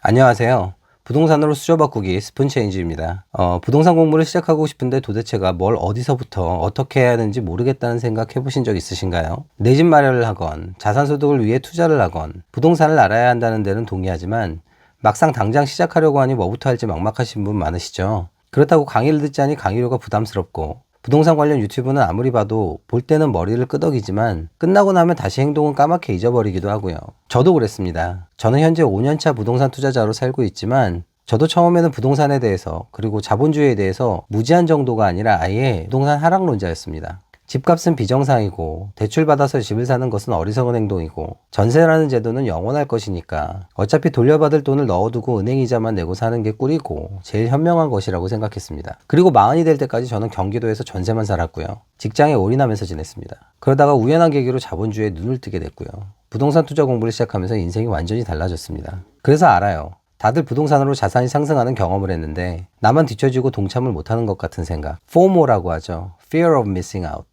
안녕하세요. 부동산으로 수저 바꾸기 스푼체인지입니다. 부동산 공부를 시작하고 싶은데 도대체가 뭘 어디서부터 어떻게 해야 하는지 모르겠다는 생각 해보신 적 있으신가요? 내 집 마련을 하건 자산소득을 위해 투자를 하건 부동산을 알아야 한다는 데는 동의하지만 막상 당장 시작하려고 하니 뭐부터 할지 막막하신 분 많으시죠? 그렇다고 강의를 듣지 않니 강의료가 부담스럽고 부동산 관련 유튜브는 아무리 봐도 볼 때는 머리를 끄덕이지만 끝나고 나면 다시 행동은 까맣게 잊어버리기도 하고요. 저도 그랬습니다. 저는 현재 5년차 부동산 투자자로 살고 있지만 저도 처음에는 부동산에 대해서 그리고 자본주의에 대해서 무지한 정도가 아니라 아예 부동산 하락론자였습니다. 집값은 비정상이고 대출받아서 집을 사는 것은 어리석은 행동이고 전세라는 제도는 영원할 것이니까 어차피 돌려받을 돈을 넣어두고 은행 이자만 내고 사는 게 꿀이고 제일 현명한 것이라고 생각했습니다. 그리고 마흔이 될 때까지 저는 경기도에서 전세만 살았고요. 직장에 올인하면서 지냈습니다. 그러다가 우연한 계기로 자본주의에 눈을 뜨게 됐고요. 부동산 투자 공부를 시작하면서 인생이 완전히 달라졌습니다. 그래서 알아요. 다들 부동산으로 자산이 상승하는 경험을 했는데 나만 뒤처지고 동참을 못하는 것 같은 생각, FOMO라고 하죠. Fear of Missing Out.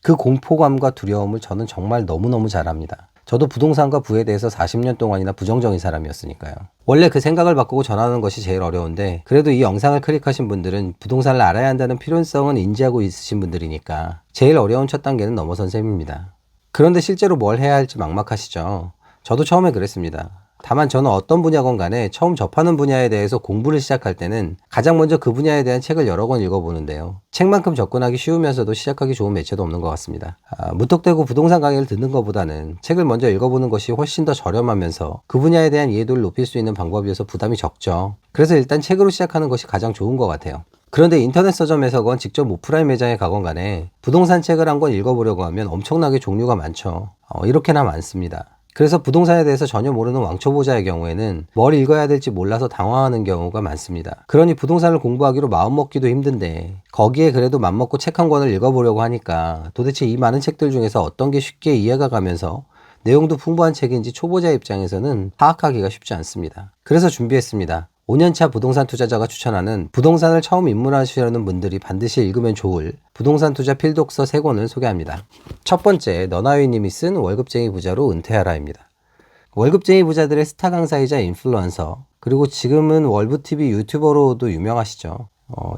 그 공포감과 두려움을 저는 정말 너무너무 잘 압니다. 저도 부동산과 부에 대해서 40년 동안이나 부정적인 사람이었으니까요. 원래 그 생각을 바꾸고 전하는 것이 제일 어려운데 그래도 이 영상을 클릭하신 분들은 부동산을 알아야 한다는 필요성은 인지하고 있으신 분들이니까 제일 어려운 첫 단계는 넘어선 셈입니다. 그런데 실제로 뭘 해야 할지 막막하시죠? 저도 처음에 그랬습니다. 다만 저는 어떤 분야건 간에 처음 접하는 분야에 대해서 공부를 시작할 때는 가장 먼저 그 분야에 대한 책을 여러 권 읽어보는데요. 책만큼 접근하기 쉬우면서도 시작하기 좋은 매체도 없는 것 같습니다. 무턱대고 부동산 강의를 듣는 것보다는 책을 먼저 읽어보는 것이 훨씬 더 저렴하면서 그 분야에 대한 이해도를 높일 수 있는 방법이어서 부담이 적죠. 그래서 일단 책으로 시작하는 것이 가장 좋은 것 같아요. 그런데 인터넷 서점에서건 직접 오프라인 매장에 가건 간에 부동산 책을 한 권 읽어보려고 하면 엄청나게 종류가 많죠. 이렇게나 많습니다. 그래서 부동산에 대해서 전혀 모르는 왕초보자의 경우에는 뭘 읽어야 될지 몰라서 당황하는 경우가 많습니다. 그러니 부동산을 공부하기로 마음먹기도 힘든데 거기에 그래도 맘먹고 책 한 권을 읽어보려고 하니까 도대체 이 많은 책들 중에서 어떤 게 쉽게 이해가 가면서 내용도 풍부한 책인지 초보자 입장에서는 파악하기가 쉽지 않습니다. 그래서 준비했습니다. 5년차 부동산 투자자가 추천하는 부동산을 처음 입문하시려는 분들이 반드시 읽으면 좋을 부동산 투자 필독서 3권을 소개합니다. 첫 번째, 너나위 님이 쓴 월급쟁이 부자로 은퇴하라입니다. 월급쟁이 부자들의 스타 강사이자 인플루언서, 그리고 지금은 월브TV 유튜버로도 유명하시죠.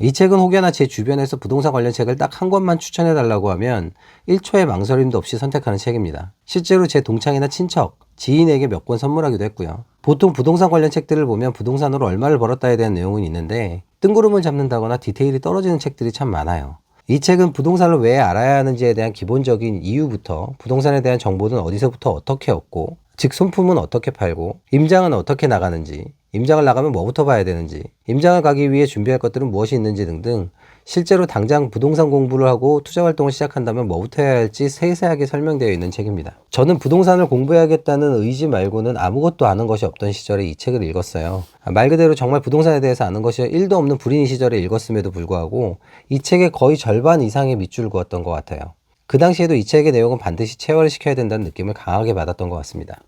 이 책은 혹여나 제 주변에서 부동산 관련 책을 딱 한 권만 추천해달라고 하면 1초의 망설임도 없이 선택하는 책입니다. 실제로 제 동창이나 친척, 지인에게 몇 권 선물하기도 했고요. 보통 부동산 관련 책들을 보면 부동산으로 얼마를 벌었다에 대한 내용은 있는데 뜬구름을 잡는다거나 디테일이 떨어지는 책들이 참 많아요. 이 책은 부동산을 왜 알아야 하는지에 대한 기본적인 이유부터 부동산에 대한 정보는 어디서부터 어떻게 얻고 즉 손품은 어떻게 팔고 임장은 어떻게 나가는지 임장을 나가면 뭐부터 봐야 되는지 임장을 가기 위해 준비할 것들은 무엇이 있는지 등등 실제로 당장 부동산 공부를 하고 투자 활동을 시작한다면 뭐부터 해야 할지 세세하게 설명되어 있는 책입니다. 저는 부동산을 공부해야겠다는 의지 말고는 아무것도 아는 것이 없던 시절에 이 책을 읽었어요. 말 그대로 정말 부동산에 대해서 아는 것이 1도 없는 불인 시절에 읽었음에도 불구하고 이 책의 거의 절반 이상의 밑줄을 그었던 것 같아요. 그 당시에도 이 책의 내용은 반드시 체화를 시켜야 된다는 느낌을 강하게 받았던 것 같습니다.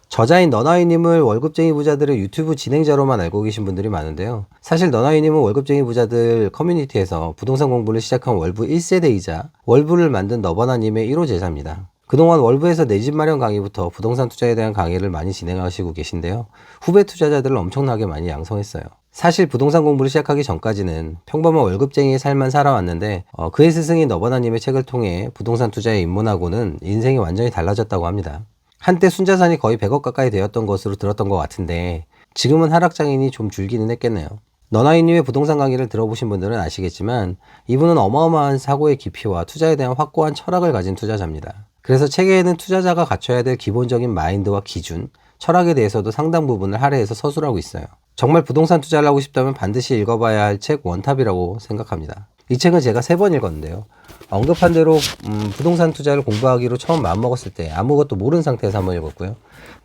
저자인 너나위님을 월급쟁이 부자들의 유튜브 진행자로만 알고 계신 분들이 많은데요. 사실 너나위님은 월급쟁이 부자들 커뮤니티에서 부동산 공부를 시작한 월부 1세대이자 월부를 만든 너버나님의 1호 제자입니다. 그동안 월부에서 내 집 마련 강의부터 부동산 투자에 대한 강의를 많이 진행하시고 계신데요. 후배 투자자들을 엄청나게 많이 양성했어요. 사실 부동산 공부를 시작하기 전까지는 평범한 월급쟁이의 삶만 살아왔는데 그의 스승인 너버나님의 책을 통해 부동산 투자에 입문하고는 인생이 완전히 달라졌다고 합니다. 한때 순자산이 거의 100억 가까이 되었던 것으로 들었던 것 같은데 지금은 하락장인이 좀 줄기는 했겠네요. 너나이님의 부동산 강의를 들어보신 분들은 아시겠지만 이분은 어마어마한 사고의 깊이와 투자에 대한 확고한 철학을 가진 투자자입니다. 그래서 책에는 투자자가 갖춰야 될 기본적인 마인드와 기준, 철학에 대해서도 상당 부분을 할애해서 서술하고 있어요. 정말 부동산 투자를 하고 싶다면 반드시 읽어봐야 할 책 원탑이라고 생각합니다. 이 책은 제가 3번 읽었는데요. 언급한 대로 부동산 투자를 공부하기로 처음 마음먹었을 때 아무것도 모르는 상태에서 한번 읽었고요.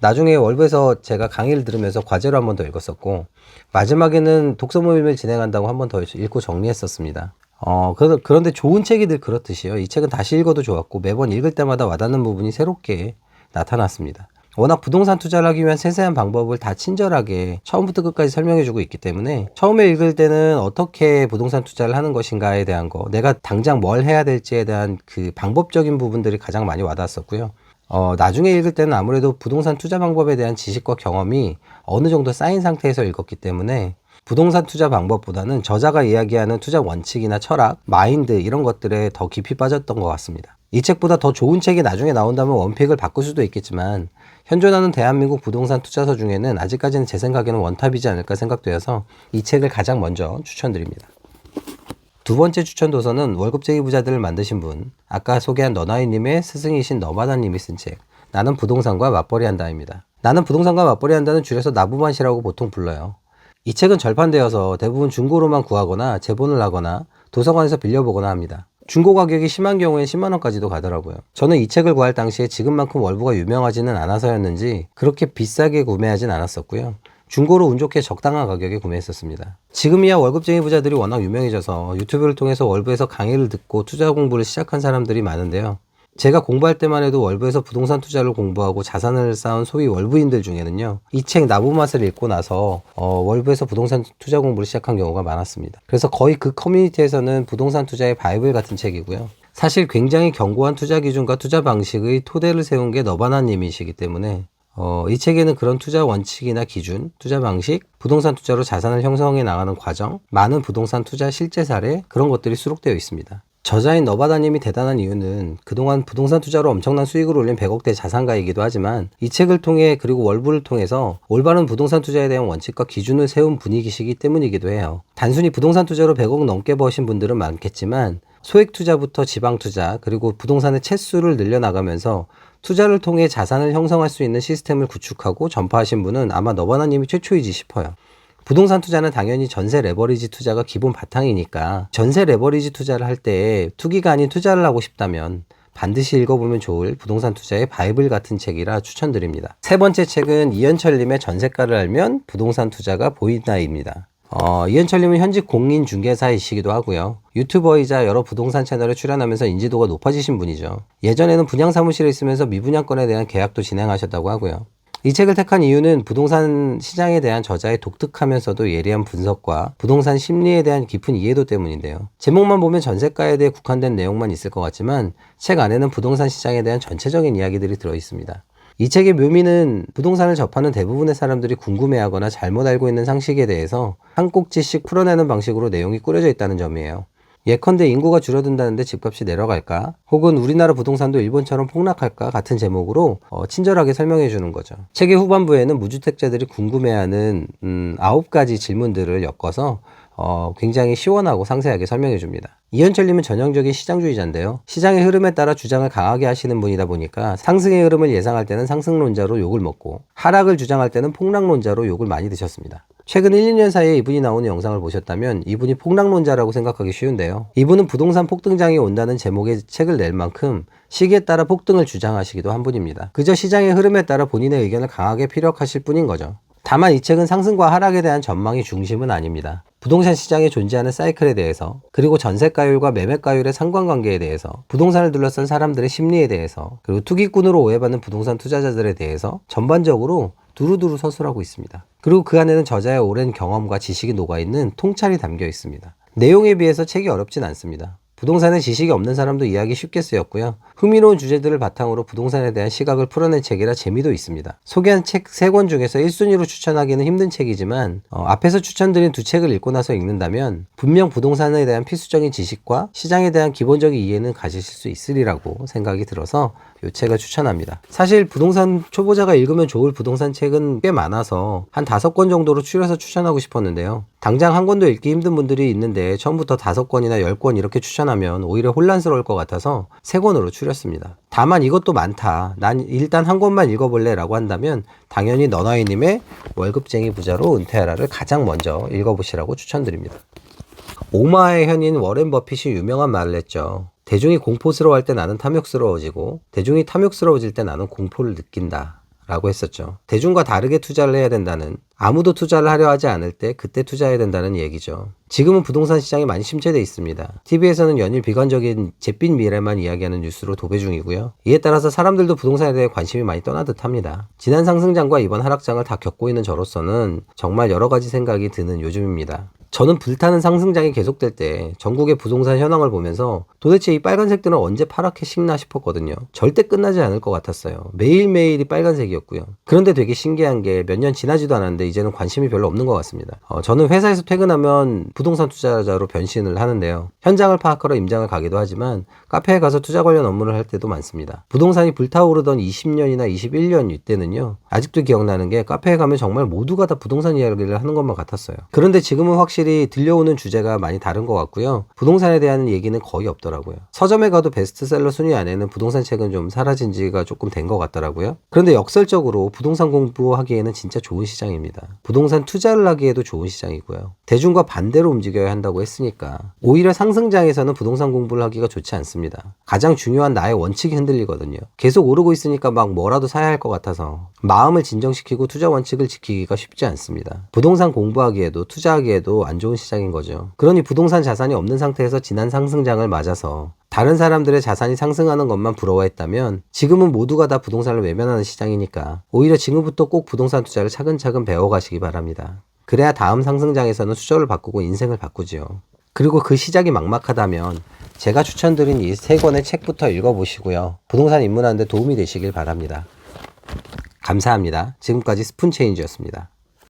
나중에 월부에서 제가 강의를 들으면서 과제로 한 번 더 읽었었고 마지막에는 독서 모임을 진행한다고 한 번 더 읽고 정리했었습니다. 그런데 좋은 책이 늘 그렇듯이요. 이 책은 다시 읽어도 좋았고 매번 읽을 때마다 와닿는 부분이 새롭게 나타났습니다. 워낙 부동산 투자를 하기 위한 세세한 방법을 다 친절하게 처음부터 끝까지 설명해주고 있기 때문에 처음에 읽을 때는 어떻게 부동산 투자를 하는 것인가에 대한 거, 내가 당장 뭘 해야 될지에 대한 그 방법적인 부분들이 가장 많이 와닿았었고요. 나중에 읽을 때는 아무래도 부동산 투자 방법에 대한 지식과 경험이 어느 정도 쌓인 상태에서 읽었기 때문에 부동산 투자 방법보다는 저자가 이야기하는 투자 원칙이나 철학, 마인드 이런 것들에 더 깊이 빠졌던 것 같습니다. 이 책보다 더 좋은 책이 나중에 나온다면 원픽을 바꿀 수도 있겠지만 현존하는 대한민국 부동산 투자서 중에는 아직까지는 제 생각에는 원탑이지 않을까 생각되어서 이 책을 가장 먼저 추천드립니다. 두 번째 추천 도서는 월급쟁이 부자들을 만드신 분, 아까 소개한 너나이님의 스승이신 너바다님이 쓴 책, 나는 부동산과 맞벌이한다입니다. 나는 부동산과 맞벌이한다는 줄여서 나부맛이라고 보통 불러요. 이 책은 절판되어서 대부분 중고로만 구하거나 재본을 하거나 도서관에서 빌려보거나 합니다. 중고 가격이 심한 경우엔 10만원까지도 가더라고요. 저는 이 책을 구할 당시에 지금만큼 월부가 유명하지는 않아서였는지 그렇게 비싸게 구매하진 않았었고요. 중고로 운 좋게 적당한 가격에 구매했었습니다. 지금이야 월급쟁이 부자들이 워낙 유명해져서 유튜브를 통해서 월부에서 강의를 듣고 투자 공부를 시작한 사람들이 많은데요. 제가 공부할 때만 해도 월부에서 부동산 투자를 공부하고 자산을 쌓은 소위 월부인들 중에는요, 이 책 나부맛을 읽고 나서 월부에서 부동산 투자 공부를 시작한 경우가 많았습니다. 그래서 거의 그 커뮤니티에서는 부동산 투자의 바이블 같은 책이고요. 사실 굉장히 견고한 투자 기준과 투자 방식의 토대를 세운 게 너바나님이시기 때문에 이 책에는 그런 투자 원칙이나 기준, 투자 방식, 부동산 투자로 자산을 형성해 나가는 과정, 많은 부동산 투자 실제 사례, 그런 것들이 수록되어 있습니다. 저자인 너바다님이 대단한 이유는 그동안 부동산 투자로 엄청난 수익을 올린 100억대 자산가이기도 하지만 이 책을 통해 그리고 월부를 통해서 올바른 부동산 투자에 대한 원칙과 기준을 세운 분이시기 때문이기도 해요. 단순히 부동산 투자로 100억 넘게 버신 분들은 많겠지만 소액 투자부터 지방 투자 그리고 부동산의 채수를 늘려나가면서 투자를 통해 자산을 형성할 수 있는 시스템을 구축하고 전파하신 분은 아마 너바나님이 최초이지 싶어요. 부동산 투자는 당연히 전세 레버리지 투자가 기본 바탕이니까 전세 레버리지 투자를 할 때 투기가 아닌 투자를 하고 싶다면 반드시 읽어보면 좋을 부동산 투자의 바이블 같은 책이라 추천드립니다. 세 번째 책은 이현철님의 전세가를 알면 부동산 투자가 보인다입니다. 이현철님은 현직 공인중개사이시기도 하고요. 유튜버이자 여러 부동산 채널에 출연하면서 인지도가 높아지신 분이죠. 예전에는 분양사무실에 있으면서 미분양권에 대한 계약도 진행하셨다고 하고요. 이 책을 택한 이유는 부동산 시장에 대한 저자의 독특하면서도 예리한 분석과 부동산 심리에 대한 깊은 이해도 때문인데요. 제목만 보면 전세가에 대해 국한된 내용만 있을 것 같지만 책 안에는 부동산 시장에 대한 전체적인 이야기들이 들어있습니다. 이 책의 묘미는 부동산을 접하는 대부분의 사람들이 궁금해하거나 잘못 알고 있는 상식에 대해서 한 꼭지씩 풀어내는 방식으로 내용이 꾸려져 있다는 점이에요. 예컨대 인구가 줄어든다는데 집값이 내려갈까? 혹은 우리나라 부동산도 일본처럼 폭락할까? 같은 제목으로 친절하게 설명해 주는 거죠. 책의 후반부에는 무주택자들이 궁금해하는 9가지 질문들을 엮어서 굉장히 시원하고 상세하게 설명해 줍니다. 이현철님은 전형적인 시장주의자인데요. 시장의 흐름에 따라 주장을 강하게 하시는 분이다 보니까 상승의 흐름을 예상할 때는 상승론자로 욕을 먹고 하락을 주장할 때는 폭락론자로 욕을 많이 드셨습니다. 최근 1, 2년 사이에 이분이 나오는 영상을 보셨다면 이분이 폭락론자라고 생각하기 쉬운데요. 이분은 부동산 폭등장이 온다는 제목의 책을 낼 만큼 시기에 따라 폭등을 주장하시기도 한 분입니다. 그저 시장의 흐름에 따라 본인의 의견을 강하게 피력하실 뿐인 거죠. 다만 이 책은 상승과 하락에 대한 전망이 중심은 아닙니다. 부동산 시장에 존재하는 사이클에 대해서, 그리고 전세가율과 매매가율의 상관관계에 대해서, 부동산을 둘러싼 사람들의 심리에 대해서, 그리고 투기꾼으로 오해받는 부동산 투자자들에 대해서 전반적으로 두루두루 서술하고 있습니다. 그리고 그 안에는 저자의 오랜 경험과 지식이 녹아있는 통찰이 담겨 있습니다. 내용에 비해서 책이 어렵진 않습니다. 부동산에 지식이 없는 사람도 이해하기 쉽게 쓰였고요. 흥미로운 주제들을 바탕으로 부동산에 대한 시각을 풀어낸 책이라 재미도 있습니다. 소개한 책 3권 중에서 1순위로 추천하기는 힘든 책이지만 앞에서 추천드린 두 책을 읽고 나서 읽는다면 분명 부동산에 대한 필수적인 지식과 시장에 대한 기본적인 이해는 가지실 수 있으리라고 생각이 들어서 이 책을 추천합니다. 사실 부동산 초보자가 읽으면 좋을 부동산 책은 꽤 많아서 한 5권 정도로 추려서 추천하고 싶었는데요. 당장 한 권도 읽기 힘든 분들이 있는데 처음부터 5권이나 10권 이렇게 추천하면 오히려 혼란스러울 것 같아서 3권으로 추렸습니다. 다만 이것도 많다. 난 일단 한 권만 읽어볼래 라고 한다면 당연히 너나이님의 월급쟁이 부자로 은퇴하라를 가장 먼저 읽어보시라고 추천드립니다. 오마의 현인 워렌 버핏이 유명한 말을 했죠. 대중이 공포스러워할 때 나는 탐욕스러워지고 대중이 탐욕스러워질 때 나는 공포를 느낀다 라고 했었죠. 대중과 다르게 투자를 해야 된다는, 아무도 투자를 하려 하지 않을 때 그때 투자해야 된다는 얘기죠. 지금은 부동산 시장이 많이 침체되어 있습니다. TV에서는 연일 비관적인 잿빛 미래만 이야기하는 뉴스로 도배 중이고요. 이에 따라서 사람들도 부동산에 대해 관심이 많이 떠나듯 합니다. 지난 상승장과 이번 하락장을 다 겪고 있는 저로서는 정말 여러 가지 생각이 드는 요즘입니다. 저는 불타는 상승장이 계속될 때 전국의 부동산 현황을 보면서 도대체 이 빨간색들은 언제 파랗게 식나 싶었거든요. 절대 끝나지 않을 것 같았어요. 매일매일이 빨간색이었고요. 그런데 되게 신기한 게 몇 년 지나지도 않았는데 이제는 관심이 별로 없는 것 같습니다. 저는 회사에서 퇴근하면 부동산 투자자로 변신을 하는데요. 현장을 파악하러 임장을 가기도 하지만 카페에 가서 투자 관련 업무를 할 때도 많습니다. 부동산이 불타오르던 20년이나 21년 이때는요. 아직도 기억나는 게 카페에 가면 정말 모두가 다 부동산 이야기를 하는 것만 같았어요. 그런데 지금은 확실히 들려오는 주제가 많이 다른 것 같고요. 부동산에 대한 얘기는 거의 없더라고요. 서점에 가도 베스트셀러 순위 안에는 부동산 책은 좀 사라진 지가 조금 된 것 같더라고요. 그런데 역설적으로 부동산 공부하기에는 진짜 좋은 시장입니다. 부동산 투자를 하기에도 좋은 시장이고요. 대중과 반대로 움직여야 한다고 했으니까 오히려 상승장에서는 부동산 공부를 하기가 좋지 않습니다. 가장 중요한 나의 원칙이 흔들리거든요. 계속 오르고 있으니까 막 뭐라도 사야 할 것 같아서 마음을 진정시키고 투자 원칙을 지키기가 쉽지 않습니다. 부동산 공부하기에도 투자하기에도 안 좋은 시장인 거죠. 그러니 부동산 자산이 없는 상태에서 지난 상승장을 맞아서 다른 사람들의 자산이 상승하는 것만 부러워했다면 지금은 모두가 다 부동산을 외면하는 시장이니까 오히려 지금부터 꼭 부동산 투자를 차근차근 배워가시기 바랍니다. 그래야 다음 상승장에서는 수저를 바꾸고 인생을 바꾸지요. 그리고 그 시작이 막막하다면 제가 추천드린 이 3권의 책부터 읽어보시고요. 부동산 입문하는 데 도움이 되시길 바랍니다. 감사합니다. 지금까지 스푼체인지였습니다.